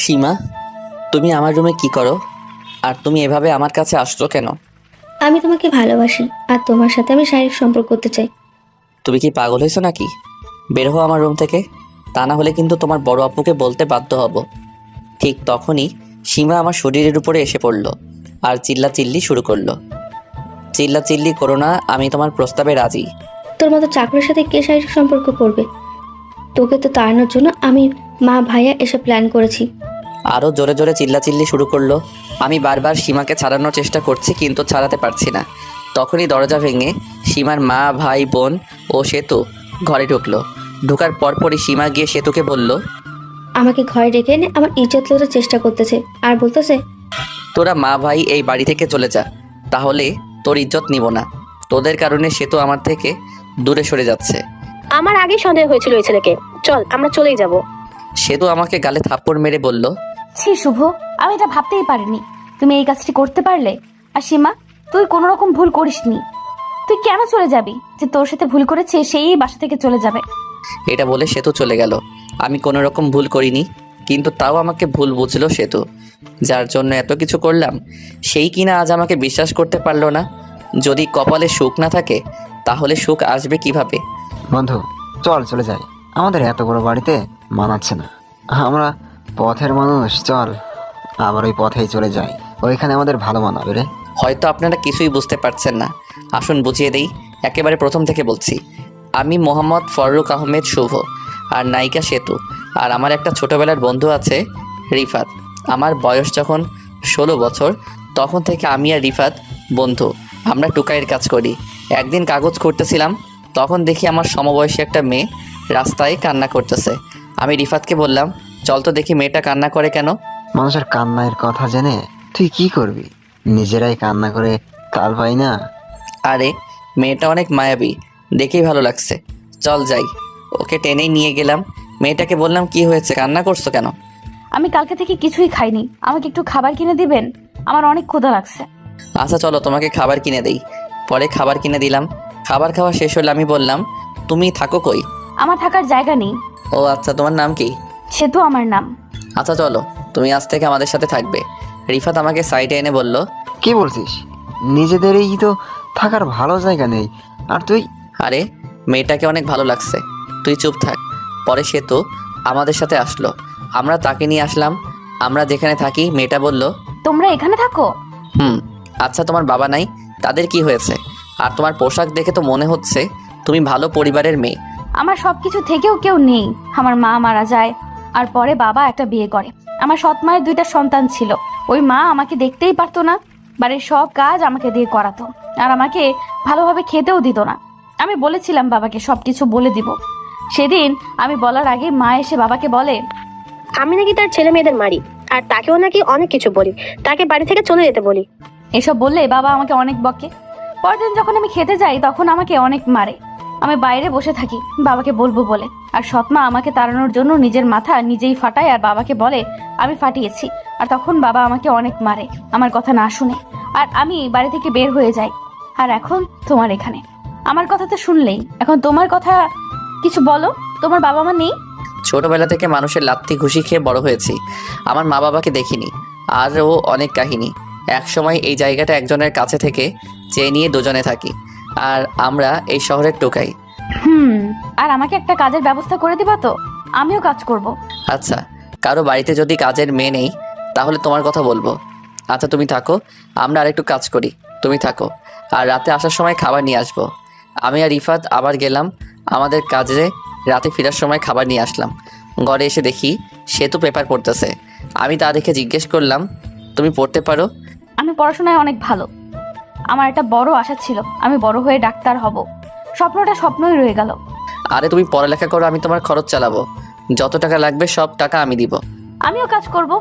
সীমা, তুমি আমার রুমে কি করো? আর তুমি এভাবে আমার কাছে আসছো কেন? আমি তোমাকে ভালোবাসি আর তোমার সাথে আমি শারীরিক সম্পর্ক করতে চাই। তুমি কি পাগল হয়েছো নাকি? বের হও আমার রুম থেকে, তা না হলে কিন্তু তোমার বড় আপুকে বলতে বাধ্য হব। ঠিক তখনই সীমা আমার শরীরের উপরে এসে পড়লো আর চিল্লাচিল্লি শুরু করলো। চিল্লাচিল্লি করো না, আমি তোমার প্রস্তাবে রাজি। তোর মতো চাকরির সাথে কে শারীরিক সম্পর্ক করবে? তোকে তো তাড়ানোর জন্য আমি, মা, ভাইয়া এসব প্ল্যান করেছি। আরও জোরে জোরে চিল্লাচিল্লি শুরু করলো। আমি বারবার সীমাকে ছাড়ানোর চেষ্টা করছি কিন্তু ছাড়াতে পারছি না। তখনই দরজা ভেঙে সীমার মা, ভাই, বোন ও সেতু ঘরে ঢুকলো। ঢোকার পরপরই সীমা গিয়ে সেতুকে বলল, আমাকে ঘরে ডেকে এনে আমার ইজ্জত লুটার চেষ্টা করতেছে আর বলতেছে, তোরা মা ভাই এই বাড়ি থেকে চলে যা, তাহলে তোর ইজ্জত নিব না। তোদের কারণে সেতু আমার থেকে দূরে সরে যাচ্ছে। আমার আগে সন্দেহ হয়েছিল এই ছেলেকে। চল আমরা চলেই যাব। সেতু আমাকে গালে থাপ্পড় মেরে বলল, ছি শুভ, আমি এটা ভাবতেই পারিনি তুমি এই কাজটি করতে পারলে। আর সীমা, তুই কোনো রকম ভুল করিসনি। তুই কেন চলে যাবি? যে তোর সাথে ভুল করেছে সেই বাসা থেকে চলে যাবে। এটা বলে সেতু চলে গেল। আমি কোনো রকম ভুল করিনি, কিন্তু তাও আমাকে ভুল বুঝলো সেতু। যার জন্য এত কিছু করলাম, সেই কিনা আজ আমাকে বিশ্বাস করতে পারলো না। যদি কপালে সুখ না থাকে তাহলে সুখ আসবে কিভাবে? বন্ধু, চল চলে যাই। আমাদের এত বড় বাড়িতে মানাচ্ছে না। আমরা পথের মানুষ, চল আবার ওই পথেই চলে যাই। ওইখানে আমাদের ভালো মানাবে রে। হয়তো আপনারা কিছুই বুঝতে পারছেন না, আসুন বুঝিয়ে দেই। একেবারে প্রথম থেকে বলছি। আমি মোহাম্মদ ফররুক আহমেদ শুভ, আর নায়িকা সেতু। আর আমার একটা ছোটোবেলার বন্ধু আছে রিফাত। আমার বয়স যখন 16 বছর, তখন থেকে আমি আর রিফাত বন্ধু। আমরা টুকাইয়ের কাজ করি। একদিন কাগজ করতেছিলাম, তখন দেখি আমার সমবয়সী একটা মেয়ে রাস্তায় কান্না করতেছে। আমি রিফাতকে বললাম, চল তো দেখি মেয়েটা কান্না করে কেন। মানুষের কান্নার কথা জেনে তুই কি করবি? নিজেরাই কান্না করে তাল পাই না। আরে মেয়েটা অনেক মায়াবী, দেখেই ভালো লাগছে, চল যাই। ওকে টেনেই নিয়ে গেলাম। মেয়েটাকে বললাম, কি হয়েছে, কান্না করছো কেন? আমি কালকে থেকে কিছুই খাইনি, আমাকে একটু খাবার কিনে দিবেন? আমার অনেক ক্ষুধা লাগছে। আচ্ছা চলো তোমাকে খাবার কিনে দেই। পরে খাবার কিনে দিলাম। খাবার খাওয়া শেষ হলে আমি বললাম, তুমি থাকো কই? আমার থাকার জায়গা নেই। ও আচ্ছা, তোমার নাম কি? সেতু আমার নাম। আচ্ছা চলো, তুমি আজ থেকে আমাদের সাথে থাকবে। রিফাত আমাকে সাইডে এনে বলল, কি বলছিস? নিজেদেরই তো থাকার ভালো জায়গা নেই, আর তুই? আরে মেয়েটাকে অনেক ভালো লাগছে, তুই চুপ থাক। পরে সেতু আমাদের সাথে আসলো, আমরা তাকে নিয়ে আসলাম। আমরা যেখানে থাকি, মেয়েটা বলল, তোমরা এখানে থাকো? আচ্ছা তোমার বাবা নাই, তাদের কি হয়েছে? আর তোমার পোশাক দেখে তো মনে হচ্ছে তুমি ভালো পরিবারের মেয়ে। আমার সবকিছু থেকেও কেউ নেই। আমার মা মারা যায়, আর পরে বাবা একটা বিয়ে করে। আমার সৎ মায়ের 2টা সন্তান ছিল। ওই মা আমাকে দেখতেই পারতো না, বাড়ির সব কাজ আমাকে দিয়ে করাতো, আর আমাকে ভালোভাবে খেতেও দিত না। আমি বলেছিলাম বাবাকে সবকিছু বলে দিব। সেদিন আমি বলার আগে মা এসে বাবাকে বলে, আমি নাকি তার ছেলে মেয়েদের মারি, আর তাকেও নাকি অনেক কিছু বলি, তাকে বাড়ি থেকে চলে যেতে বলি। এসব বললে বাবা আমাকে অনেক বকে। পরের দিন যখন আমি খেতে যাই তখন আমাকে অনেক মারে। আমি বাইরে বসে থাকি বাবাকে বলবো বলে, আর সৎমা আমাকে তাড়ানোর জন্য নিজের মাথা নিজেই ফাটায় আর বাবাকে বলে আমি ফাটিয়েছি। আর তখন বাবা আমাকে অনেক মারে আমার কথা না শুনে, আর আমি বাড়ি থেকে বের হয়ে যাই। আর এখন তোমার এখানে আমার কথা তো শুনলেই, এখন তোমার কথা কিছু বলো। তোমার বাবা মা নেই? ছোটবেলা থেকে মানুষের লাত্তি ঘুষি খেয়ে বড় হয়েছি, আমার মা বাবাকে দেখিনি। আরও অনেক কাহিনী। এক সময় এই জায়গাটা একজনের কাছে থেকে চেয়ে নিয়ে দুজনে থাকি, আর আমরা এই শহরের টোকাই। আর আমাকে একটা কাজের ব্যবস্থা করে দিবা তো? আমিও কাজ করব। আচ্ছা, কারো বাড়িতে যদি কাজের মেয়ে নেই তাহলে তোমার কথা বলবো। আচ্ছা তুমি থাকো, আমরা আরেকটু কাজ করি, তুমি থাকো। আর রাতে আসার সময় খাবার নিয়ে আসবো। আমি আর রিফাত আবার গেলাম আমাদের কাজে। রাতে ফেরার সময় খাবার নিয়ে আসলাম। ঘরে এসে দেখি সেতু পেপার পড়তেছে। আমি তা দেখে জিজ্ঞেস করলাম, তুমি পড়তে পারো? আমি পড়াশোনায় অনেক ভালো। আমার একটা বড় আশা ছিল আমি বড় হয়ে ডাক্তার হব। স্বপ্নটা স্বপ্নই রয়ে গেল। আরে তুমি পড়ালেখা করো, আমি তোমার খরচ চালাবো। যত টাকা লাগবে সব টাকা আমি দিব। আমিও কাজ করব।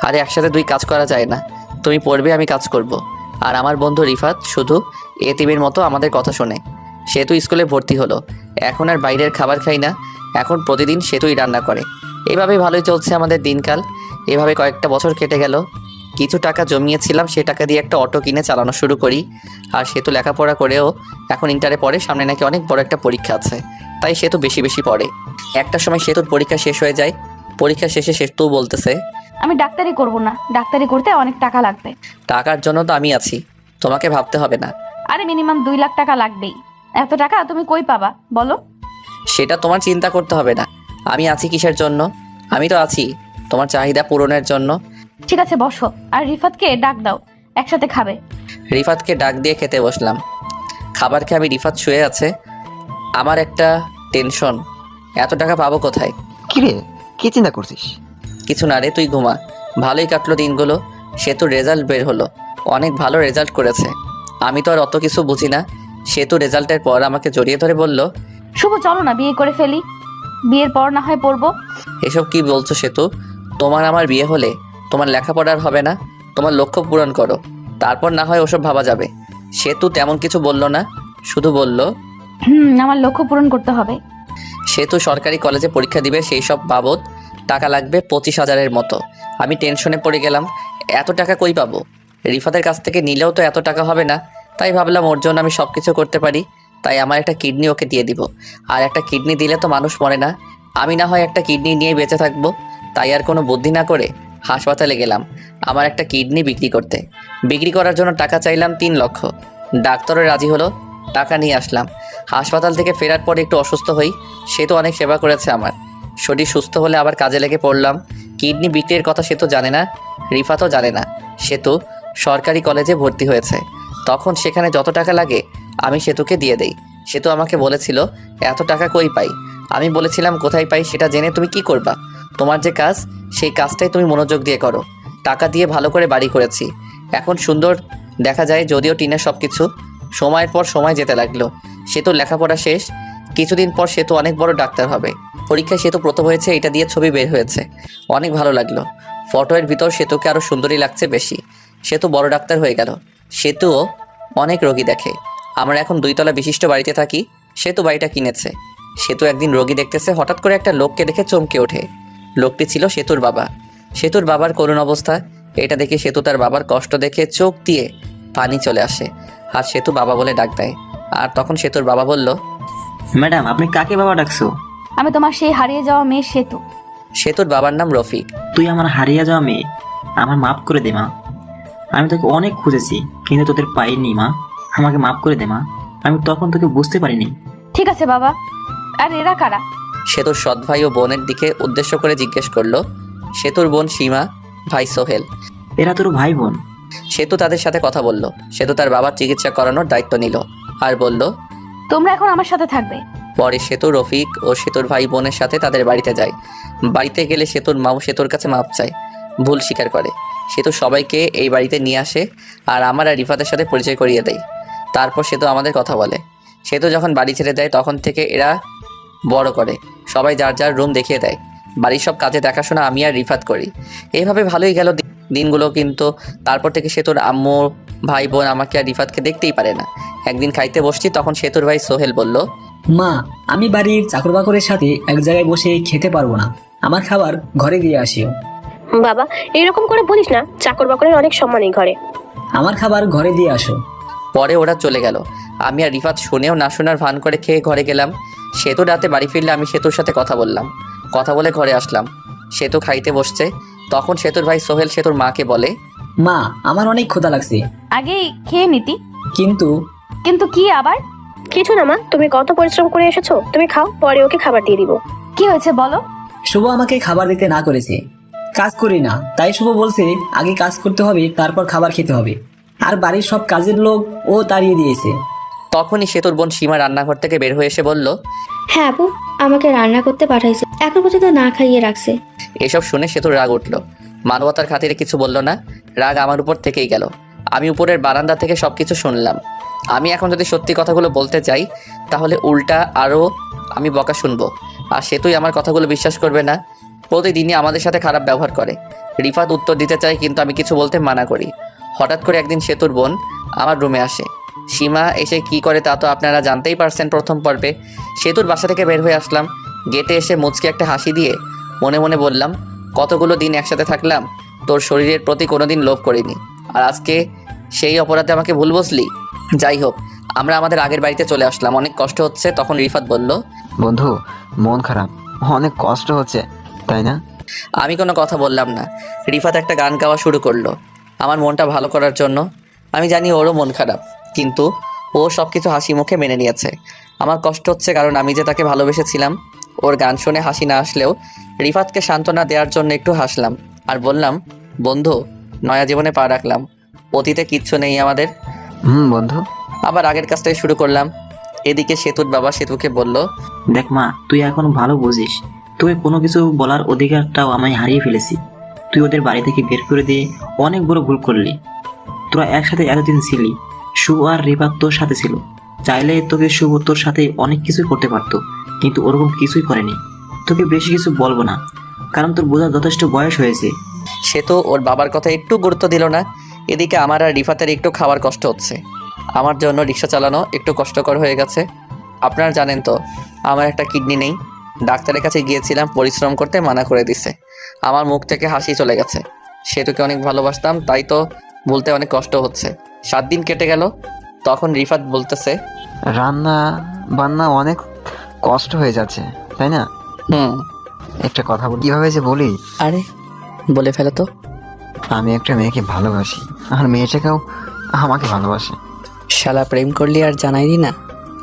আরে একসাথে 2 কাজ করা যায় না। তুমি পড়বে, আমি কাজ করব। আর আমার বন্ধু রিফাত শুধু এতিমের মতো আমাদের কথা শোনে। সেতু স্কুলে ভর্তি হলো, এখন আর বাইরের খাবার খাই না, এখন প্রতিদিন সেতুই রান্না করে। এভাবে ভালোই চলছে আমাদের দিনকাল। এভাবে কয়েকটা বছর কেটে গেল। কিছু টাকা জমিয়েছিলাম, সে টাকা দিয়ে একটা অটো কিনে চালানো শুরু করি। আর সেতু লেখাপড়া করেও এখন ইন্টারে পড়ে, সামনে নাকি অনেক বড় একটা পরীক্ষা আছে, তাই সেতু বেশি বেশি পড়ে। একটা সময় সেতুর পরীক্ষা শেষ হয়ে যায়। পরীক্ষা শেষে সেতু বলতেছে, আমি ডাক্তারি করব না, ডাক্তারি করতে অনেক টাকা লাগবে। টাকার জন্য তো আমি আছি, তোমাকে ভাবতে হবে না। আরে মিনিমাম 2 লাখ টাকা লাগবেই। এত টাকা তুমি কই পাবা বলো? সেটা তোমার চিন্তা করতে হবে না। আমি আছি কিসের জন্য? আমি তো আছি তোমার চাহিদা পূরণের জন্য। ঠিক আছে বসো, আর রিফাতকে ডাক দাও, একসাথে খাবে। রিফাতকে ডাক দিয়ে খেতে বসলাম। খাবার খেয়ে আমি রিফাত শুয়ে আছে। আমার একটা টেনশন, এত টাকা পাবো কোথায়? কিরে, কি চিন্তা করছিস? কিছু না রে, তুই ঘুমা। ভালোই কাটলো দিনগুলো। সেতুর রেজাল্ট বের হলো, অনেক ভালো রেজাল্ট করেছে। আমি তো আর অত কিছু বুঝি না। সেতু রেজাল্টের পর আমাকে জড়িয়ে ধরে বলল, শুভ চলো না বিয়ে করে ফেলি, বিয়ের পর না হয় পড়বো। এসব কি বলছো সেতু? তোমার আমার বিয়ে হলে তোমার লেখাপড়ার হবে না? তোমার লক্ষ্য পূরণ করো, তারপর না হয় ওসব ভাবা যাবে। সেতু তেমন কিছু বলল না, শুধু বলল, আমার লক্ষ্য পূরণ করতে হবে। সেতু সরকারি কলেজে পরীক্ষা দিবে, সেই সব বাবদ টাকা লাগবে 25,000-এর মতো। আমি টেনশনে পড়ে গেলাম, এত টাকা কই পাবো? রিফাতের কাছ থেকে নিলেও তো এত টাকা হবে না। তাই ভাবলাম ওর জন্য আমি সব কিছু করতে পারি। তাই আমার একটা কিডনি ওকে দিয়ে দিব। আর একটা কিডনি দিলে তো মানুষ মরে না, আমি না হয় একটা কিডনি নিয়ে বেঁচে থাকবো। তাই আর কোনো বুদ্ধি না করে হাসপাতালে গেলাম আমার একটা কিডনি বিক্রি করতে। বিক্রি করার জন্য টাকা চাইলাম 3 লক্ষ। ডাক্তারও রাজি হলো, টাকা নিয়ে আসলাম। হাসপাতাল থেকে ফেরার পর একটু অসুস্থ হই। সে তো অনেক সেবা করেছে আমার। শরীর সুস্থ হলে আবার কাজে লেগে পড়লাম। কিডনি বিক্রির কথা সে তো জানে না, রিফাতও জানে না। সে তো সরকারি কলেজে ভর্তি হয়েছে। তখন সেখানে যত টাকা লাগে আমি সেতুকে দিয়ে দেই। সেতু আমাকে বলেছিল এত টাকা কই পাই। আমি বলেছিলাম কোথায় পাই সেটা জেনে তুমি কি করবা? তোমার যে কাজ সেই কাজটাই তুমি মনোযোগ দিয়ে করো। টাকা দিয়ে ভালো করে বাড়ি করেছি, এখন সুন্দর দেখা যায়। যদিও টিনের সব কিছু। সময়ের পর সময় যেতে লাগলো। সেতু লেখাপড়া শেষ। কিছুদিন পর সেতু অনেক বড় ডাক্তার হবে। পরীক্ষায় সেতু প্রথম হয়েছে, এটা দিয়ে ছবি বের হয়েছে। অনেক ভালো লাগলো। ফটোয়ের ভিতর সেতুকে আরও সুন্দরী লাগছে বেশি। সেতু বড় ডাক্তার হয়ে গেল। সেতুও অনেক রোগী দেখে। আমরা এখন 2 তলা বিশিষ্ট বাড়িতে থাকি। সেতু বাড়িটা কিনেছে। সেতু একদিন রোগী দেখতেছে, হঠাৎ করে একটা লোককে দেখে চমকে ওঠে। লোকটি ছিল সেতুর বাবা। সেতুর বাবার করুণ অবস্থা, এটা দেখে সেতু তার বাবার কষ্ট দেখে চোখ দিয়ে পানি চলে আসে। আর সেতু বাবা বলে ডাক দেয়। আর তখন সেতুর বাবা বলল, ম্যাডাম, আপনি কাকে বাবা ডাকছো? আমি তোমার সেই হারিয়ে যাওয়া মেয়ে সেতু। সেতুর বাবার নাম রফিক। তুই আমার হারিয়ে যাওয়া মেয়ে, আমার মাফ করে দে মা। আমি তোকে অনেক খুঁজেছি কিন্তু তোদের পাইনি মা, আমাকে মাফ করে দে মা। আমি তখন তোকে বুঝতে পারিনি। ঠিক আছে বাবা। আর এরা কারা? সেতুর সৎ ভাই ও বোনের দিকে উদ্দেশ্য করে জিজ্ঞেস করলো। সেতুর বোন সীমা, ভাই সোহেল। এরা তোর ভাই বোন? সেতু তাদের সাথে কথা বলল। সেতু তার বাবার চিকিৎসা করানোর দায়িত্ব নিল আর বলল, তোমরা এখন আমার সাথে থাকবে। পরে সেতু রফিক ও সেতুর ভাই বোনের সাথে তাদের বাড়িতে যায়। বাড়িতে গেলে সেতুর মাও সেতুর কাছে মাপ চায়, ভুল স্বীকার করে। সেতু সবাইকে এই বাড়িতে নিয়ে আসে আর আমার আর রিফাতের সাথে পরিচয় করিয়ে দেয়। তারপর সেতু আমাদের কথা বলে। সেতু যখন বাড়ি ছেড়ে দেয় তখন থেকে এরা বড় করে সবাই যার যার রুম দেখিয়ে দেয়। বাড়ির সব কাজে দেখাশোনা আমি আর রিফাত করি। এইভাবে ভালোই গেল দিনগুলো। কিন্তু তারপর থেকে সেতুর আম্মু, ভাই বোন আমাকে আর রিফাতকে দেখতেই পারে না। একদিন খাইতে বসছি, তখন সেতুর ভাই সোহেল বলল, মা, আমি বাড়ির চাকর বাকরের সাথে এক জায়গায় বসে খেতে পারবো না, আমার খাবার ঘরে দিয়ে আসিও। বাবা, এরকম করে বলিস না, চাকর বাকরের অনেক সম্মান এই ঘরে। আমার খাবার ঘরে দিয়ে আসো। পরে ওরা চলে গেল। আমি আর রিফাত শুনেও না শোনার ভান করে খেয়ে ঘরে গেলাম। সেতু রাতে বাড়ি ফিরলে আমি সেতুর সাথে কথা বললাম। কথা বলে ঘরে আসলাম। সেতু খাইতে বসছে। তখন সেতুর ভাই সোহেল সেতুর মাকে বলে, মা, আমার অনেক ক্ষুধা লাগছে। আগেই খেয়ে নিতি। কিন্তু কিন্তু কি আবার? কিছু না মা, তুমি কত পরিশ্রম করে এসেছো, তুমি খাও, পরে ওকে খাবার দিয়ে দিব। কি হয়েছে বলো? শুভ আমাকে খাবার দিতে না করেছে। কাজ করি না, তাই শুভ বলছে আগে কাজ করতে হবে, তারপর খাবার খেতে হবে। আর বাড়ির সব কাজের লোক ও তাড়িয়ে দিয়েছে। তখনই সেতুর বোন সীমা রান্নাঘর থেকে বের হয়ে এসে বলল, হ্যাঁ আপু, আমাকে রান্না করতে পাঠাইছে, এখন পর্যন্ত না খাইয়ে রাখছে। এসব শুনে সেতুর রাগ উঠল। মানবতার খাতিরে কিছু বলল না, রাগ আমার উপর থেকেই গেল। আমি উপরের বারান্দা থেকে সব কিছু শুনলাম। আমি এখন যদি সত্যি কথাগুলো বলতে চাই তাহলে উল্টা আরও আমি বকা শুনবো। আর সেতুই আমার কথাগুলো বিশ্বাস করবে না। প্রতিদিনই আমাদের সাথে খারাপ ব্যবহার করে। রিফাত উত্তর দিতে চাই কিন্তু আমি কিছু বলতে মানা করি। হঠাৎ করে একদিন সেতুর বোন আমার রুমে আসে। সীমা এসে কি করে তা তো আপনারা জানতেই পারছেন প্রথম পর্বে। সেতুর বাসা থেকে বের হয়ে আসলাম। গেটে এসে মুচকে একটা হাসি দিয়ে মনে মনে বললাম, কতগুলো দিন একসাথে থাকলাম, তোর শরীরের প্রতি কোনোদিন লোভ করিনি, আর আজকে সেই অপরাধে আমাকে ভুল বুঝলি। যাই হোক, আমরা আমাদের আগের বাড়িতে চলে আসলাম। অনেক কষ্ট হচ্ছে। তখন রিফাত বলল, বন্ধু, মন খারাপ, অনেক কষ্ট হচ্ছে, তাই না? আমি কোনো কথা বললাম না। রিফাত একটা গান গাওয়া শুরু করলো আমার মনটা ভালো করার জন্য। আমি জানি ওরও মন খারাপ, কিন্তু ও সব কিছু হাসি মুখে মেনে নিয়েছে। আমার কষ্ট হচ্ছে কারণ আমি যে তাকে ভালোবেসেছিলাম। ওর গান শুনে হাসি না আসলেও রিফাতকে সান্ত্বনা দেওয়ার জন্য একটু হাসলাম আর বললাম, বন্ধু, নয়া জীবনে পা রাখলাম, অতীতে কিচ্ছু নেই আমাদের। বন্ধু। আবার আগের কাজটাই শুরু করলাম। এদিকে সেতুর বাবা সেতুকে বলল, দেখ মা, তুই এখন ভালো বুঝিস, তোকে কোনো কিছু বলার অধিকারটাও আমি হারিয়ে ফেলেছি। তুই ওদের বাড়ি থেকে বের করে দিয়ে অনেক বড় ভুল করলি। তোরা একসাথে এতদিন ছিলি, শুভ আর রিফাত তোর সাথে ছিল। চাইলে তোকে শুভ তোর সাথে অনেক কিছুই করতে পারতো, কিন্তু ওরকম কিছুই করেনি। তোকে বেশি কিছু বলবো না, কারণ তোর বোঝার যথেষ্ট বয়স হয়েছে। সেতু ওর বাবার কথা একটু গুরুত্ব দিল না। এদিকে আমার আর রিফাতের একটু খাওয়ার কষ্ট হচ্ছে। আমার জন্য রিক্সা চালানো একটু কষ্টকর হয়ে গেছে। আপনারা জানেন তো, আমার একটা কিডনি নেই। ডাক্তারের কাছে গিয়েছিলাম, পরিশ্রম করতে মানা করে দিছে। আমার মুখ থেকে হাসি চলে গেছে। সেতুকে অনেক ভালোবাসতাম, তাই তো বলতে অনেক কষ্ট হচ্ছে। 7 দিন কেটে গেল, তখন রিফাত বলতেছে, রান্না বান্না অনেক কষ্ট হয়ে যাচ্ছে, তাই না? একটা কথা বলি, কিভাবে যে বলি। আরে বলে ফেলো তো। আমি একটা মেয়েকে ভালোবাসি, আর মেয়েটাকেও আমাকে ভালোবাসে। শালা প্রেম করলি আর জানাইলি না?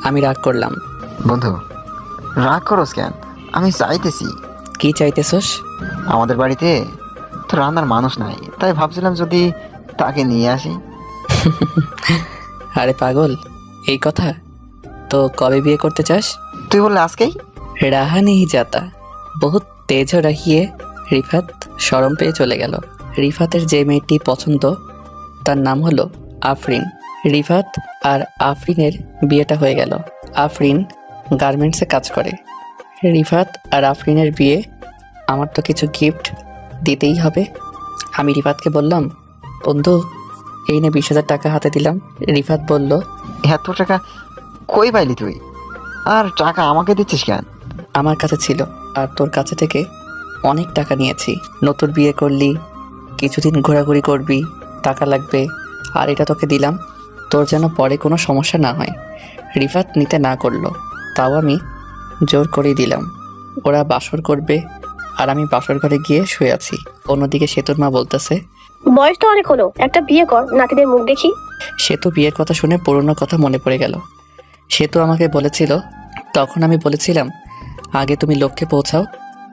আমি রাগ করলাম। বন্ধু, রাগ করস কেন? আমি চাইতেছি। কি চাইতেছস? আমাদের বাড়িতে তো রান্নার মানুষ নাই, তাই ভাবছিলাম যদি তাকে নিয়ে আসি। আরে পাগল, এই কথা? তো কবে বিয়ে করতে চাস? তুই বললে আজকেই? রাহা নেই যাতা, বহুত তেজ রাখিয়ে। রিফাত শরম পেয়ে চলে গেল। রিফাতের যে মেয়েটি পছন্দ তার নাম হলো আফরিন। রিফাত আর আফরিনের বিয়েটা হয়ে গেল। আফরিন গার্মেন্টসে কাজ করে। রিফাত আর আফরিনের বিয়ে, আমার তো কিছু গিফট দিতেই হবে। আমি রিফাতকে বললাম, বন্ধু, এই নে 20,000 টাকা হাতে দিলাম। রিফাত বলল, এত টাকা কই পাইলি তুই? আর টাকা আমাকে দিচ্ছিস কেন? আমার কাছে ছিল, আর তোর কাছে থেকে অনেক টাকা নিয়েছি। নতুন বিয়ে করলি, কিছুদিন ঘোরাঘুরি করবি, টাকা লাগবে, আর এটা তোকে দিলাম, তোর যেন পরে কোনো সমস্যা না হয়। রিফাত নিতে না করলো, তাও আমি জোর করেই দিলাম। ওরা বাসর করবে, আর আমি বাসর ঘরে গিয়ে শুয়ে আছি। অন্যদিকে সেতুর মা বলতেছে, বয়স তো অনেক হলো, একটা বিয়ে কর, নাতিদের মুখ দেখি। সেতু বিয়ের কথা শুনে পুরনো কথা মনে পড়ে গেল। সেতু আমাকে বলেছিল, তখন আমি বলেছিলাম, আগে তুমি লক্ষ্যে পৌঁছাও,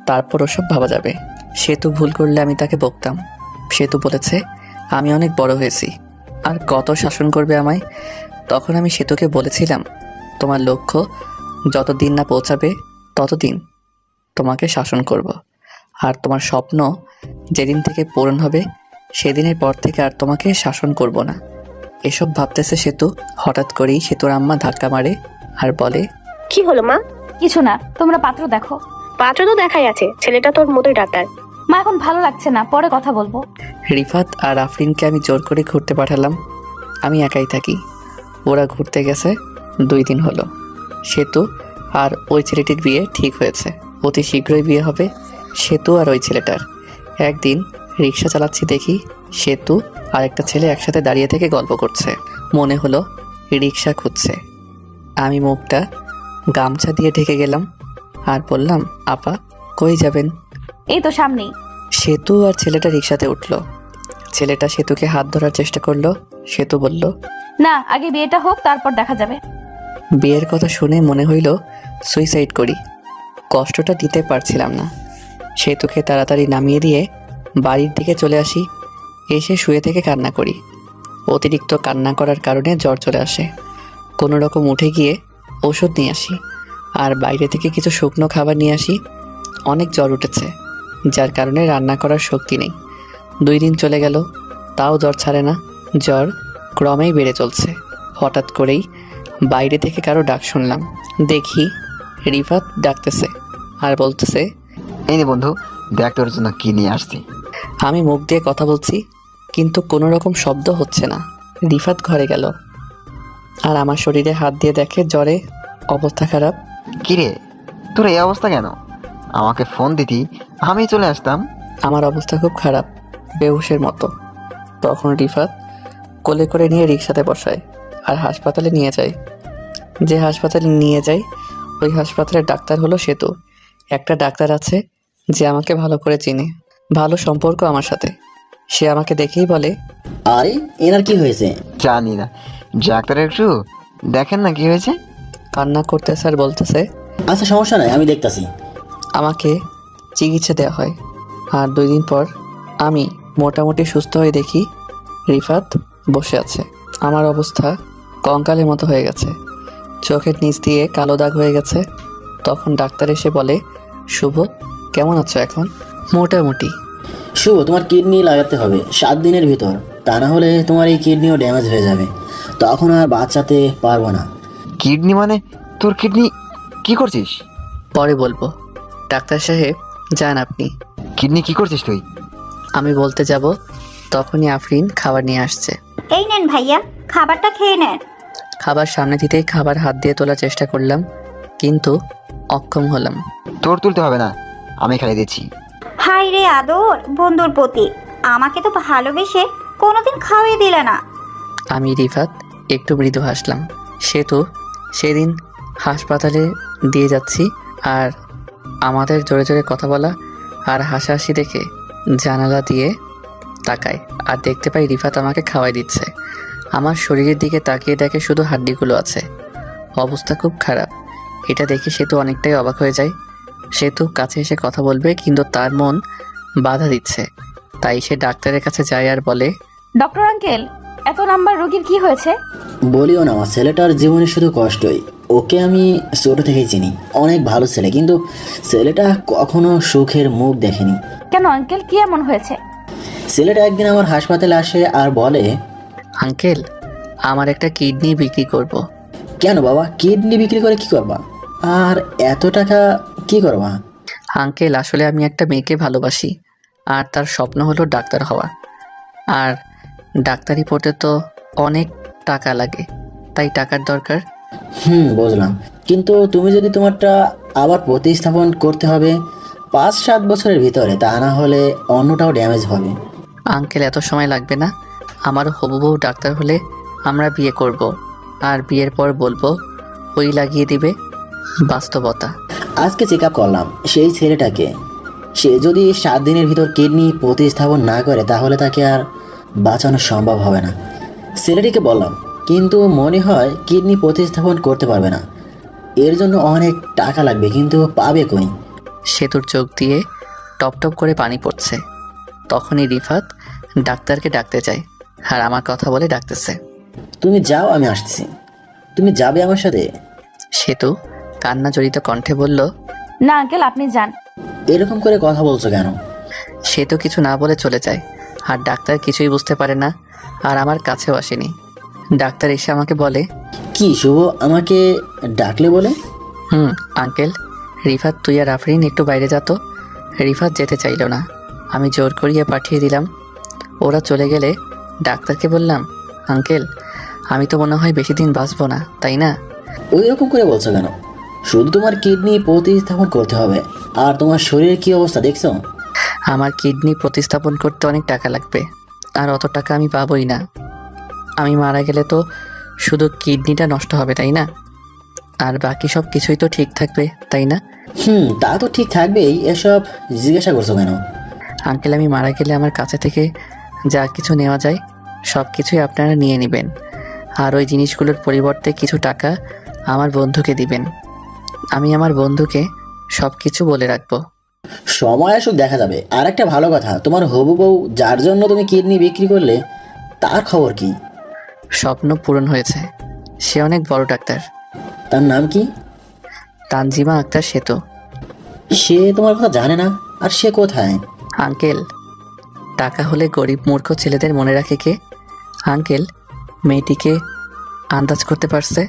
তারপর ওসব ভাবা যাবে। সেতু ভুল করলে আমি তাকে বকতাম। সেতু বলেছে, আমি অনেক বড় হয়েছি, আর কত শাসন করবে আমায়। তখন আমি সেতুকে বলেছিলাম, তোমার লক্ষ্য যতদিন না পৌঁছাবে ততদিন তোমাকে শাসন করব, আর তোমার স্বপ্ন যেদিন থেকে পূরণ হবে সেদিনের পর থেকে আর তোমাকে শাসন করব না। এসব ভাবতেছে সেতু। হঠাৎ করেই সেতুর আম্মা ধাক্কা মারে আর বলে, কি হলো মা? কিছু না, তোমরা পাত্র দেখো। পাত্র তো দেখাই আছে, ছেলেটা তোর মতোই ডাক্তার। মা এখন ভালো লাগছে না, পরে কথা বলবো। রিফাত আর আফরিনকে আমি জোর করে ঘুরতে পাঠালাম। আমি একাই থাকি। ওরা ঘুরতে গেছে 2 দিন হলো। সেতু আর ওই ছেলেটির বিয়ে ঠিক হয়েছে, অতি শীঘ্রই বিয়ে হবে সেতু আর ওই ছেলেটার। একদিন রিক্সা চালাচ্ছি, দেখি সেতু আর একটা ছেলে একসাথে দাঁড়িয়ে থেকে গল্প করছে। মনে হলো রিক্সা খুঁজছে। আমি মুখটা গামছা দিয়ে ঢেকে গেলাম আর বললাম, আপা কই যাবেন? এই তো সামনেই। সেতু আর ছেলেটা রিক্সাতে উঠলো। ছেলেটা সেতুকে হাত ধরার চেষ্টা করলো। সেতু বলল, না, আগে বিয়েটা হোক, তারপর দেখা যাবে। বিয়ের কথা শুনে মনে হইল সুইসাইড করি। কষ্টটা দিতে পারছিলাম না। সেতুকে তাড়াতাড়ি নামিয়ে দিয়ে বাড়ির দিকে চলে আসি। এসে শুয়ে থেকে কান্না করি। অতিরিক্ত কান্না করার কারণে জ্বর চলে আসে। কোনো রকম উঠে গিয়ে ওষুধ নিয়ে আসি, আর বাইরে থেকে কিছু শুকনো খাবার নিয়ে আসি। অনেক জ্বর উঠেছে, যার কারণে রান্না করার শক্তি নেই। 2 দিন চলে গেল, তাও জ্বর ছাড়ে না। জ্বর ক্রমেই বেড়ে চলছে। হঠাৎ করেই বাইরে থেকে কারো ডাক শুনলাম। দেখি রিফাত ডাকতেছে আর বলতেছে, এই নে বন্ধু, দেখ তোর জন্য কি নিয়ে আসছি। আমি মুখ দিয়ে কথা বলছি, কিন্তু কোনো রকম শব্দ হচ্ছে না। রিফাত ঘরে গেল আর আমার শরীরে হাত দিয়ে দেখে জ্বরে অবস্থা খারাপ। কিরে, তোর এই অবস্থা কেন? আমাকে ফোন দিতি, আমি চলে আসতাম। আমার অবস্থা খুব খারাপ, বেহুশের মতো। তখন রিফাত কোলে করে নিয়ে রিক্সাতে বসায় আর হাসপাতালে নিয়ে যায়। যে হাসপাতালে নিয়ে যায় ওই হাসপাতালের ডাক্তার হলো সেতু। একটা ডাক্তার আছে, যে আমাকে ভালো করে চিনে, ভালো সম্পর্ক আমার সাথে। সে আমাকে দেখেই বলে, আরে এনার কি হয়েছে? জানি না, ডাক্তার একটু দেখেন না কি হয়েছে। কান্না করতেছে আর বলতেছে। আচ্ছা সমস্যা নাই, আমি দেখতাছি। আমাকে চিকিৎসা দেওয়া হয়, আর 2 দিন পর আমি মোটামুটি সুস্থ হয়ে দেখি রিফাত বসে আছে। আমার অবস্থা কঙ্কালের মতো হয়ে গেছে, চোখের নিচ দিয়ে কালো দাগ হয়ে গেছে। তখন ডাক্তার এসে বলে, শুভ কেমন আছো এখন? মোটামুটি। শুভ, তোমার কিডনি লাগাতে হবে 7 দিনের ভিতর, তা না হলে তোমার এই কিডনিও ড্যামেজ হয়ে যাবে, তখন আর বাঁচাতে পারবো না। কিডনি মানে? তোর কিডনি কি করছিস? পরে বলবো। ডাক্তার সাহেব যান আপনি। কিডনি কি করছিস তুই? আমি বলতে যাব তখনই আফরিন খাবার নিয়ে আসছে। এই নেন ভাইয়া, খাবারটা খেয়ে নেন। খাবার সামনে দিতেই খাবার হাত দিয়ে তোলার চেষ্টা করলাম, কিন্তু অক্ষম হলাম। তোর তুলতে হবে না, আমি খাইয়ে দিচ্ছি। হাই রে আদর বন্ধুর প্রতি, আমাকে তো ভালোবেসে কোনোদিন খাওয়াই দিলে না। আমি রিফাত একটু মৃদু হাসলাম। সে তো সেদিন হাসপাতালে দিয়ে যাচ্ছি, আর আমাদের জোরে জোরে কথা বলা আর হাসাহাসি দেখে জানালা দিয়ে তাকায়, আর দেখতে পাই রিফাত আমাকে খাওয়াই দিচ্ছে। আমার শরীরের দিকে তাকিয়ে দেখে শুধু হাড্ডিগুলো আছে, অবস্থা খুব খারাপ। এটা দেখে সে তো অনেকটাই অবাক হয়ে যায়। সে তো কাছে এসে কথা বলবে, কিন্তু তার মন বাধা দিচ্ছে। তাই সে ডাক্তারের কাছে যায় আর বলে, ডক্টর আঙ্কেল, এত নাম্বার রোগীর কি হয়েছে? বলিও না, আমার ছেলেটার জীবনে শুধু কষ্টই। ওকে আমি ছোট থেকেই চিনি, অনেক ভালো ছেলে, কিন্তু ছেলেটা কখনো সুখের মুখ দেখেনি। কেন আঙ্কেল, কি এমন হয়েছে? ছেলেটা একদিন আমার হাসপাতালে আসে আর বলে, আঙ্কেল আমার একটা কিডনি বিক্রি করব। কেন বাবা, কিডনি বিক্রি করে কি করবা? আর এত টাকা কি করবা? আঙ্কেল আসলে আমি একটা মেয়েকে ভালোবাসি, আর তার স্বপ্ন হলো ডাক্তার হওয়া। আর ডাক্তারি পড়তে তো অনেক টাকা লাগে, তাই টাকার দরকার। বুঝলাম, কিন্তু তুমি যদি তোমারটা আবার প্রতিস্থাপন করতে হবে 5-7 বছরের ভিতরে, তা না হলে অন্যটাও ড্যামেজ হবে। আঙ্কেল এত সময় লাগবে না, আমার হবু বউ ডাক্তার হলে আমরা বিয়ে করব, আর বিয়ের পর বলবো ওই লাগিয়ে দিবে। বাস্তবতা। আজকে চেক আপ করলাম সেই ছেলেটাকে, সে যদি 7 দিনের ভিতর কিডনি প্রতিস্থাপন না করে তাহলে তাকে আর বাঁচানো সম্ভব হবে না। ছেলেটিকে বললাম, কিন্তু মনে হয় কিডনি প্রতিস্থাপন করতে পারবে না, এর জন্য অনেক টাকা লাগবে, কিন্তু পাবে কই? সেতুর চোখ দিয়ে টপ টপ করে পানি পড়ছে। তখনই রিফাত ডাক্তারকে ডাকতে যায়, আর আমার কথা বলে ডাকতেছে। তুমি যাও, আমি আসছি। তুমি যাবে আমার সাথে? সেতু কান্না জড়িত কণ্ঠে বলল, না আঙ্কেল, আপনি যান। এরকম করে কথা বলছো কেন? সে তো কিছু না বলে চলে যায়, আর ডাক্তার কিছুই বুঝতে পারে না, আর আমার কাছেও আসেনি। ডাক্তার এসে আমাকে বলে, কি শুভ, আমাকে ডাকলে বলে? আঙ্কেল রিফাত তুই আর আফরিন একটু বাইরে যা তো। রিফাত যেতে চাইল না, আমি জোর করিয়ে পাঠিয়ে দিলাম। ওরা চলে গেলে ডাক্তারকে বললাম, আঙ্কেল আমি তো মনে হয় বেশি দিন বাঁচবো না, তাই না? ওই রকম করে বলছো কেন? শুধু তোমার কিডনি প্রতিস্থাপন করতে হবে, আর তোমার শরীরের কি অবস্থা দেখছো? আমার কিডনি প্রতিস্থাপন করতে অনেক টাকা লাগবে, আর অত টাকা আমি পাবোই না। আমি মারা গেলে তো শুধু কিডনিটা নষ্ট হবে, তাই না? আর বাকি সব কিছুই তো ঠিক থাকবে, তাই না? তা তো ঠিক থাকবেই, এসব জিজ্ঞাসা করছো কেন? আঙ্কেল আমি মারা গেলে আমার কাছে থেকে যা কিছু নেওয়া যায় সব কিছুই আপনারা নিয়ে নেবেন, আর ওই জিনিসগুলোর পরিবর্তে কিছু টাকা আমার বন্ধুকে দিবেন। আমি আমার বন্ধুকে সব কিছু বলে রাখবো। সময় আসুক দেখা যাবে। আর একটা ভালো কথা, তোমার হবু বউ যার জন্য তুমি কিডনি বিক্রি করলে তার খবর কি? স্বপ্ন পূরণ হয়েছে, সে অনেক বড় ডাক্তার। তার নাম কি? তানজিমা আক্তার সেতু। সে তোমার কথা জানে না? আর সে কোথায়? আঙ্কেল টাকা হলে গরিব মূর্খ ছেলেদের মনে রাখে কে? আঙ্কেল মেয়েটিকে আন্দাজ করতে পারছে।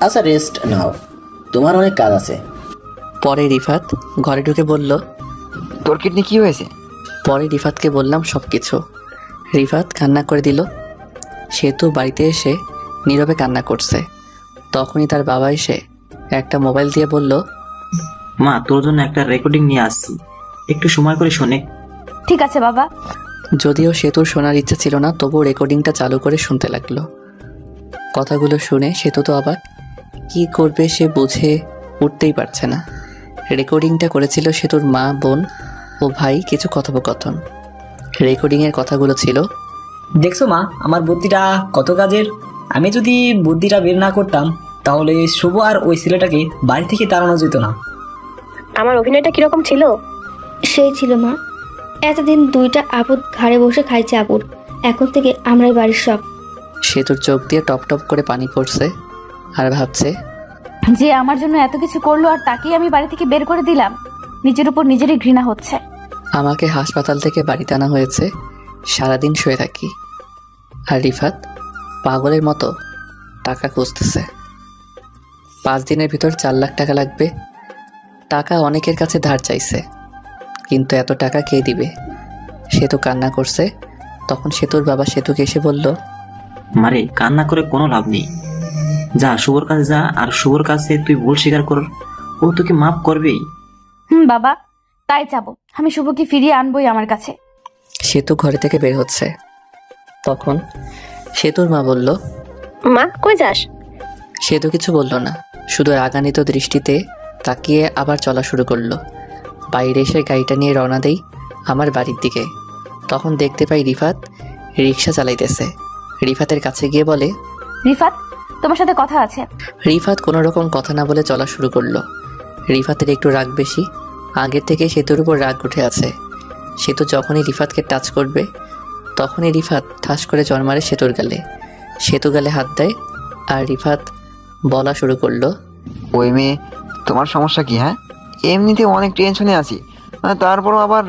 আচ্ছা রেস্ট নাও, তোমার অনেক কাজ আছে। পরে রিফাত ঘরে ঢুকে বলল, তোর কিডনি কি হয়েছে? পরে রিফাতকে বললাম সব কিছু। রিফাত কান্না করে দিল। সেতু বাড়িতে এসে নীরবে কান্না করছে। তখনই তার বাবা এসে একটা মোবাইল দিয়ে বলল, মা তোর জন্য একটা রেকর্ডিং নিয়ে আসছি, একটু সময় করে শোনে। ঠিক আছে বাবা। যদিও সেতুর শোনার ইচ্ছা ছিল না, তবুও রেকর্ডিংটা চালু করে শুনতে লাগলো। কথাগুলো শুনে সেতু তো আবার কি করবে সে বুঝে উঠতেই পারছে না। রেকর্ডিংটা করেছিল সেতুর মা, বোন ও ভাই। কিছু কথোপকথন। রেকর্ডিংয়ের কথাগুলো ছিল, দেখছো মা, আমার বুদ্ধিটা কত কাজের। আমি যদি বুদ্ধিটা বের না করতাম তাহলে শুভ আর ওই ছেলেটাকে বাড়ি থেকে তাড়ানো যেত না। আমার অভিনয়টা কিরকম ছিল? সেই ছিল মা। এতদিন দুইটা আপদ ঘাড়ে বসে খাইছে আপুর, এখন থেকে আমরাই বাড়ির সব। সেতুর চোখ দিয়ে টপ টপ করে পানি পড়ছে আর ভাবছে, যে আমার জন্য এত কিছু করলো আর তাকেই আমি বাড়ি থেকে বের করে দিলাম। নিজের উপর নিজেরই ঘৃণা হচ্ছে। আমাকে হাসপাতাল থেকে বাড়িতে আনা হয়েছে, সারাদিন শুয়ে থাকি। আর রিফাত পাগলের মতো টাকা খুঁজতেছে। 5 দিনের ভিতর 4 লাখ টাকা লাগবে। টাকা অনেকের কাছে ধার চাইছে, কিন্তু এত টাকা কে দিবে? সেতু কান্না করছে। তখন সেতুর বাবা সেতুকে এসে বলল, মারে, কান্না করে কোনো লাভ নেই। যা শুভর কাছে যা, আর শুভর কাছে তুই ভুল স্বীকার কর, ও তোকে মাফ করবেই। বাবা, তাই যাবো। আমি শুভকে ফিরিয়ে আনবোই আমার কাছে। সেতু ঘরে থেকে বের হচ্ছে। তখন সেতুর মা বলল, মা, কই যাস? সেতু কিছু বলল না, শুধু রাগান্বিত দৃষ্টিতে তাকিয়ে আবার চলা শুরু করলো। বাইরে এসে গাড়িটা নিয়ে রওনা দেই আমার বাড়ির দিকে। তখন দেখতে পাই রিফাত রিক্সা চালাইতেছে। রিফাতের কাছে গিয়ে বলে, রিফাত, তোমার সাথে কথা আছে। রিফাত কোনো রকম কথা না বলে চলা শুরু করলো। রিফাতের একটু রাগ বেশি, আগের থেকে সেতুর উপর রাগ উঠে আছে। সেতু যখনই রিফাতকে টাচ করবে তখনই রিফাত ঠাস করে জ্বর মারে সেতুর গালে। সেতু গালে হাত দেয় আর রিফাত বলা শুরু করলো, ওই মেয়ে, তোমার সমস্যা কি? হ্যাঁ, এমনিতে অনেক টেনশনে আছি, তারপরও আবার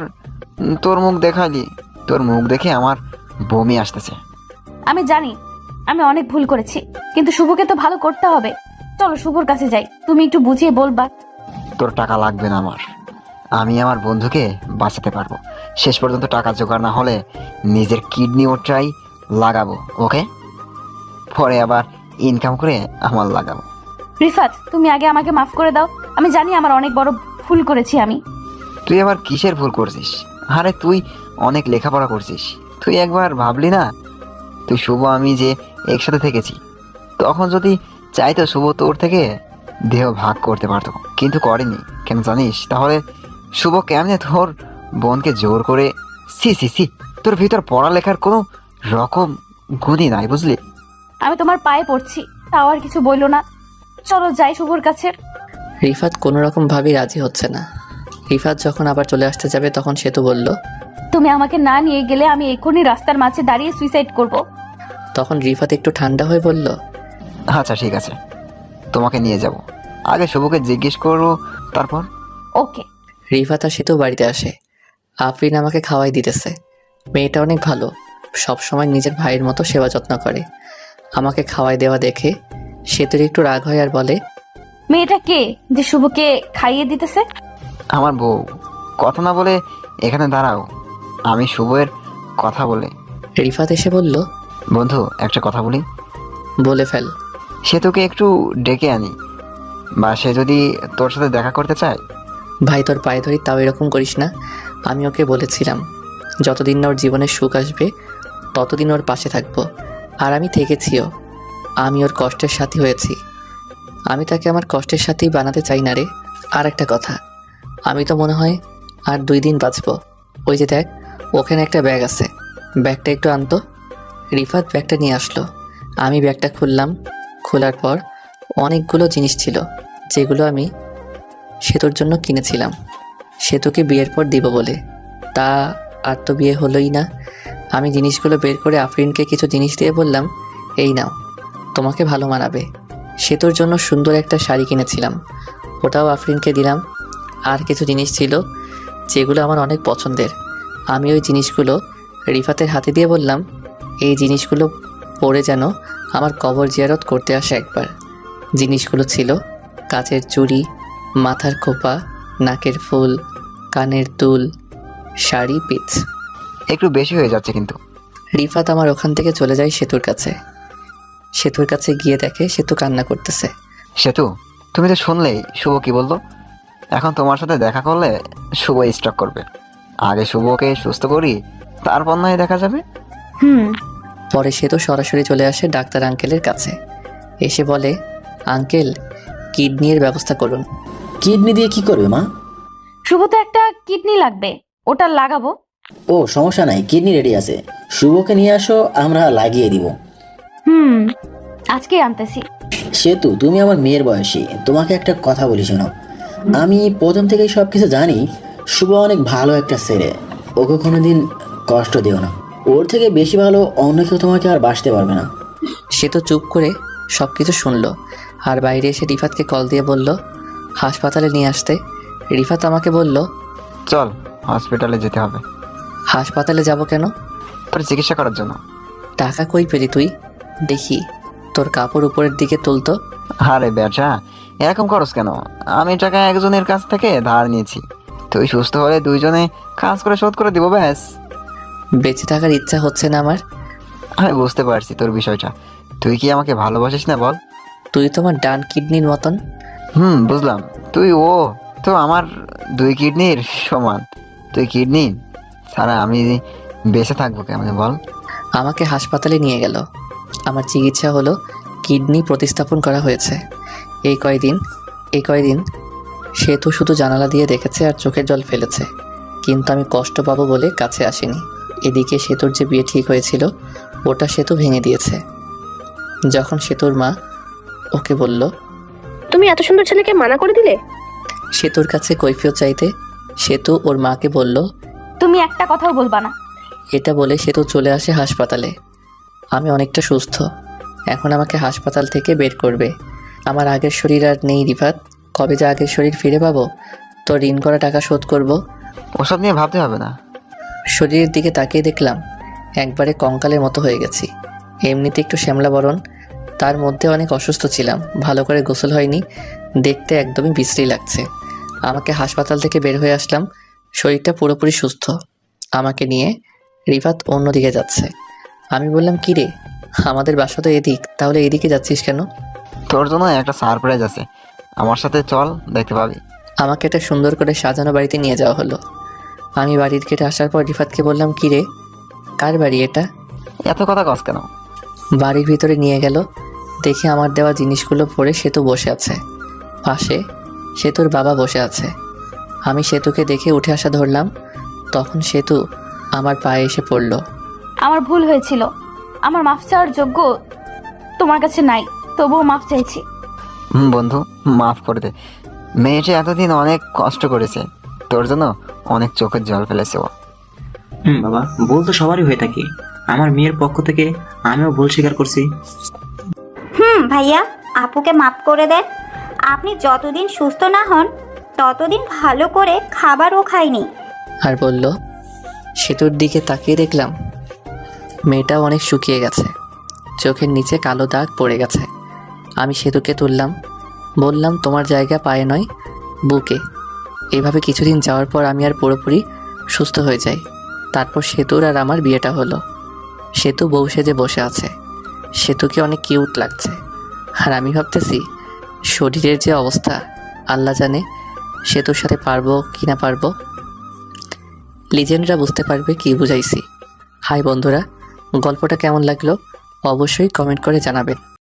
তোর মুখ দেখালি। তোর মুখ দেখে আমার বমি আসতেছে। আমি জানি আমি অনেক ভুল করেছি, কিন্তু শুভকে তো ভালো করতে হবে। চলো শুভর কাছে যাই, তুমি একটু বুঝিয়ে বলবা। তোর টাকা লাগবে না আমার, আমি আমার বন্ধুকে বাঁচাতে পারবো। শেষ পর্যন্ত টাকা জোগাড় না হলে নিজের কিডনি ওটাই লাগাবো, ওকে? পরে আবার ইনকাম করে আমার লাগাবো। রিফাত, তুমি আগে আমাকে মাফ করে দাও। আমি জানি আমার অনেক বড় ভুল করেছি আমি। তুই আবার কিসের ভুল করছিস? আরে তুই অনেক লেখাপড়া করছিস, তুই একবার ভাবলি না তুই শুভ আমি যে একসাথে থেকেছি, তখন যদি চাইতো শুভ তোর থেকে দেহ ভাগ করতে পারতো, কিন্তু করেনি। কেন জানিস? তাহলে শুভ কেমনে তোর বোনকে জোর করে? সি সি সি, তোর ভিতর পড়ালেখার কোনো রকম গুণই নাই, বুঝলি? আমি তোমার পায়ে পড়ছি, তাও আর কিছু বইলো না। চলো যাই শুভর কাছে। রিফাত কোনো রকমভাবেই রাজি হচ্ছে না। রিফাত যখন আবার চলে আসতে যাবে তখন সেতু বলল, তুমি আমাকে না নিয়ে গেলে আমি এখনই রাস্তার মাঝে দাঁড়িয়ে সুইসাইড করব। তখন রিফাত একটু ঠান্ডা হয়ে বলল, আচ্ছা ঠিক আছে, তোমাকে নিয়ে যাব, আগে শুভকে জিজ্ঞেস করো তারপর। ওকে। রিফাত আর সেতু বাড়িতে আসে। আফরিন আমাকে খাওয়াই দিতেছে। মেয়েটা অনেক ভালো, সব সময় নিজের ভাইয়ের মতো সেবা যত্ন করে। আমাকে খাওয়াই দেওয়া দেখে সেতুর একটু রাগ হয় আর বলে, মেয়েটা কে যে শুভকে খাইয়ে দিতেছে? আমার বউ। কথা না বলে এখানে দাঁড়াও, আমি শুভের কথা বলে। রিফাত এসে বলল, বন্ধু, একটা কথা বলি। বলে ফেল। সে তোকে একটু ডেকে আনি, বা সে যদি তোর সাথে দেখা করতে চায়। ভাই তোর পায়ে ধরি, তাও এরকম করিস না। আমি ওকে বলেছিলাম যতদিন না ওর জীবনে সুখ আসবে ততদিন ওর পাশে থাকবো, আর আমি থেকেছিও। আমি ওর কষ্টের সাথী হয়েছি, আমি তাকে আমার কষ্টের সাথেই বানাতে চাই না রে। আর একটা কথা, আমি তো মনে হয় আর 2 দিন বাঁচবো। ওই যে দেখ, ওখানে একটা ব্যাগ আছে, ব্যাগটা একটু আনতো। রিফাত ব্যাগটা নিয়ে আসলো। আমি ব্যাগটা খুললাম। খোলার পর অনেকগুলো জিনিস ছিল যেগুলো আমি সেতুর জন্য কিনেছিলাম, সেতুকে বিয়ের পর দিব বলে। তা আর তো বিয়ে হলোই না। আমি জিনিসগুলো বের করে আফরিনকে কিছু জিনিস দিয়ে বললাম, এই নাও, তোমাকে ভালো মানাবে। সেতুর জন্য সুন্দর একটা শাড়ি কিনেছিলাম, ওটাও আফরিনকে দিলাম। আর কিছু জিনিস ছিল যেগুলো আমার অনেক পছন্দের। আমি ওই জিনিসগুলো রিফাতের হাতে দিয়ে বললাম, এই জিনিসগুলো পরে যেন আমার কবর জিয়ারত করতে আসে একবার। জিনিসগুলো ছিল কাচের চুড়ি, মাথার খোপা, নাকের ফুল, কানের দুল, শাড়ি, পিচ। একটু বেশি হয়ে যাচ্ছে কিন্তু। রিফাত আমার ওখান থেকে চলে যায় সেতুর কাছে। সেতুর কাছে গিয়ে দেখে সেতু কান্না করতেছে। সেতু, তুমি তো শুনলেই শুভ কি বললো। এখন তোমার সাথে দেখা করলে শুভ স্ট্রোক করবে। আগে শুভকে সুস্থ করি, তারপর নয় দেখা যাবে। পরে সেতু সরাসরি চলে আসে ডাক্তার আঙ্কেলের কাছে। এসে বলে, আঙ্কেল, কিডনির ব্যবস্থা করুন। কিডনি দিয়ে কি করবে মা? শুভ তো একটা কিডনি লাগবে, ওটা লাগাবো। ও সমস্যা নাই, কিডনি রেডি আছে, শুভকে নিয়ে আসো, আমরা লাগিয়ে দিব। আজকে আনতেছি। সেতু, তুমি আমার মেয়ের বয়সী, তোমাকে একটা কথা বলি শোনো। আমি প্রথম থেকেই সব কিছু জানি। শুভ অনেক ভালো একটা ছেলে, ওকে কোনোদিন কষ্ট দিও না। ওর থেকে বেশি ভালো অন্য কেউ তোমাকে আর বাসতে পারবে না। সে তো চুপ করে সব কিছু শুনলো আর বাইরে এসে রিফাতকে কল দিয়ে বলল হাসপাতালে নিয়ে আসতে। রিফাত আমাকে বলল, চল হসপিটালে যেতে হবে। হাসপাতালে যাব কেন? তোর চিকিৎসা করার জন্য। টাকা কই পেলি তুই? দেখি তোর কাপড় উপরের দিকে তুলতো। আরে বেটা, এরকম করস কেন? আমি টাকা একজনের কাছ থেকে ধার নিয়েছি, তুই সুস্থ হলে দুইজনে কাজ করে শোধ করে দিব, ব্যাস। বেঁচে থাকার ইচ্ছা হচ্ছে না আমার। আমি বুঝতে পারছি তোর বিষয়টা। তুই কি আমাকে ভালোবাসিস না বল? তুই তোমার ডান কিডনির মতন। বুঝলাম। তুই ও তো আমার 2 কিডনির সমান। তুই কিডনি ছাড়া আমি বেঁচে থাকবো কেমন বল? আমাকে হাসপাতালে নিয়ে গেল। আমার চিকিৎসা হলো, কিডনি প্রতিস্থাপন করা হয়েছে। এই কয়দিন সে তো শুধু জানালা দিয়ে দেখেছে আর চোখের জল ফেলেছে, কিন্তু আমি কষ্ট পাবো বলে কাছে আসিনি। এদিকে সেতুর যে বিয়ে ঠিক হয়েছিল ওটা সেতু ভেঙে দিয়েছে। যখন সেতুর মা ওকে বলল, তুমি এত সুন্দর ছেলেকে মানা করে দিলে? সেতুর কাছে কৈফিয়ত চাইতে সেতু ওর মাকে বলল, তুমি একটা কথাও বলবা না। এটা বলে সেতু চলে আসে হাসপাতালে। আমি অনেকটা সুস্থ, এখন আমাকে হাসপাতাল থেকে বের করবে। আমার আগের শরীর আর নেই রিফাত। কবে যে আগের শরীর ফিরে পাবো, তোর ঋণ করা টাকা শোধ করব। ওসব নিয়ে ভাবতে হবে না। শরীরের দিকে তাকিয়ে দেখলাম একবারে কঙ্কালের মতো হয়ে গেছি। এমনিতে একটু শ্যামলা বরণ, তার মধ্যে অনেক অসুস্থ ছিলাম, ভালো করে গোসল হয়নি, দেখতে একদমই বিশ্রী লাগছে। আমাকে হাসপাতাল থেকে বের হয়ে আসলাম, শরীরটা পুরোপুরি সুস্থ। আমাকে নিয়ে রিফাত অন্যদিকে যাচ্ছে। আমি বললাম, কি রে, আমাদের বাসা তো এদিক, তাহলে এদিকে যাচ্ছিস কেন? তোর জন্য একটা সারপ্রাইজ আছে, আমার সাথে চল, দেখতে পাবি। আমাকে একটা সুন্দর করে সাজানো বাড়িতে নিয়ে যাওয়া হলো। আমি বাড়ির গেটে আসার পর রিফাতকে বললাম, কি রে, কার বাড়ি এটা? এত কথা কস কেন? বাড়ির ভিতরে নিয়ে গেল। দেখে আমার দেওয়া জিনিসগুলো পরে সেতু বসে আছে, পাশে সেতুর বাবা বসে আছে। আমি সেতুকে দেখে উঠে আসা ধরলাম, তখন সেতু আমার পায়ে এসে পড়ল। আমার ভুল হয়েছিল, আমার মাফ চাওয়ার যোগ্য তোমার কাছে নাই, তবুও মাফ চাইছি। বন্ধু, মাফ করে দে। মেয়েটা এতদিন অনেক কষ্ট করেছে, তোর জন্য অনেক চোখের জল ফেলেছে ও। বাবা, ভুল তো সবারই হয়ে থাকে। আমার মেয়ের পক্ষ থেকে আমিও ভুল স্বীকার করছি। ভাইয়া, আপুকে মাফ করে দেন। আপনি যতদিন সুস্থ না হন ততদিন ভালো করে খাবারও খাইনি। আর বলল, সেতুর দিকে তাকিয়ে দেখলাম মেয়েটাও অনেক শুকিয়ে গেছে, চোখের নিচে কালো দাগ পড়ে গেছে। আমি সেতুকে তুললাম, বললাম, তোমার জায়গা পায়ে নয়, বুকে। এভাবে কিছুদিন যাওয়ার পর আমি আর পুরোপুরি সুস্থ হয়ে যাই। তারপর সেতুর আর আমার বিয়েটা হলো। সেতু বউ সেজে বসে আছে, সেতুকে অনেক কিউট লাগছে। আর আমি ভাবতেছি শরীরের যে অবস্থা, আল্লাহ জানে সেতুর সাথে পারবো কি না পারবো। লিজেন্ডরা বুঝতে পারবে কি বুঝাইছি। হাই বন্ধুরা, গল্পটা কেমন লাগলো অবশ্যই কমেন্ট করে জানাবেন।